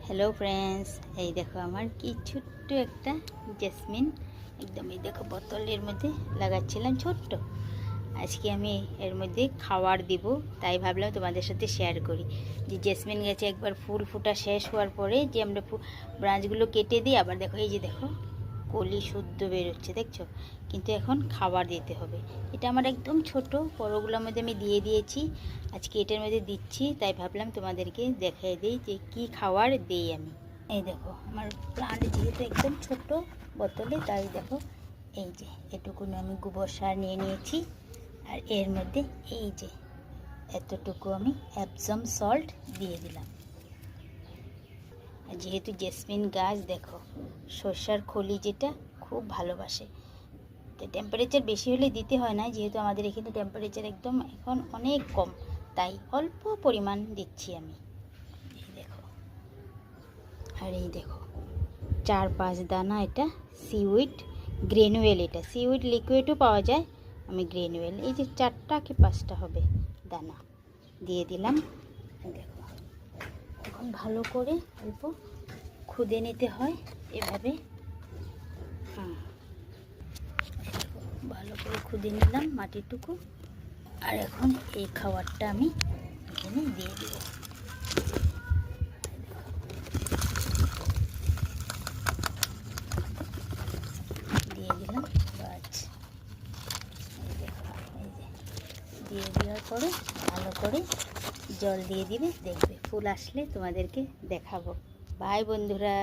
Hello friends, এই দেখো আমার কি ছোট্ট একটা জেসমিন, একদম এই দেখো বোতলের মধ্যে লাগাচ্ছিলাম ছোট্ট। আজকে আমি এর মধ্যে খাবার দিব, তাই ভাবলাম তোমাদের সাথে শেয়ার করি যে জেসমিন গাছে একবার ফুল ফোটা শেষ হওয়ার পরে যে আমরা ব্রাঞ্চগুলো কেটে দিই, আবার দেখো এই যে দেখো কলি শুদ্ধ বেরোচ্ছে, দেখছো? কিন্তু এখন খাবার দিতে হবে। এটা আমার একদম ছোট, পরগুলোর মধ্যে আমি দিয়ে দিয়েছি, আজকে এটার মধ্যে দিচ্ছি। তাই ভাবলাম তোমাদেরকে দেখিয়ে দিই যে কি খাবার দিই আমি। এই দেখো আমার প্লান্ট যেহেতু একদম ছোট বোতলে, তাই দেখো এই যে এটুকুনি আমি গোবর সার নিয়ে নিয়েছি, আর এর মধ্যে এই যে এতটুকু আমি অ্যাপসম সল্ট দিয়ে দিলাম। আর যেহেতু জেসমিন গাছ দেখো সর্ষার খলি যেটা খুব ভালোবাসে, তো টেম্পারেচার বেশি হলে দিতে হয় না, যেহেতু আমাদের এখানে টেম্পারেচার একদম এখন অনেক কম, তাই অল্প পরিমাণ দিচ্ছি আমি। এই দেখো, আর এই দেখো 4-5 দানা এটা সিউইড গ্রেনুয়েল, এটা সিউইড লিকুইডও পাওয়া যায়, আমি গ্রেনুয়েল এই যে 4টা কি 5টা হবে দানা দিয়ে দিলাম। দেখো এখন ভালো করে অল্প খুদে নিতে হয় এভাবে, ভালো করে খুদে নিলাম মাটিটুকু। আর এখন এই খাবারটা আমি এখানে দিয়ে দেব। দিয়ে দিলাম, বাস এই দেখো, এই যে দিয়ে দেওয়ার পরে ভালো করে জল দিয়ে দিবে, দেখবে ফুল আসলে তোমাদেরকে দেখাবো। বাই বন্ধুরা।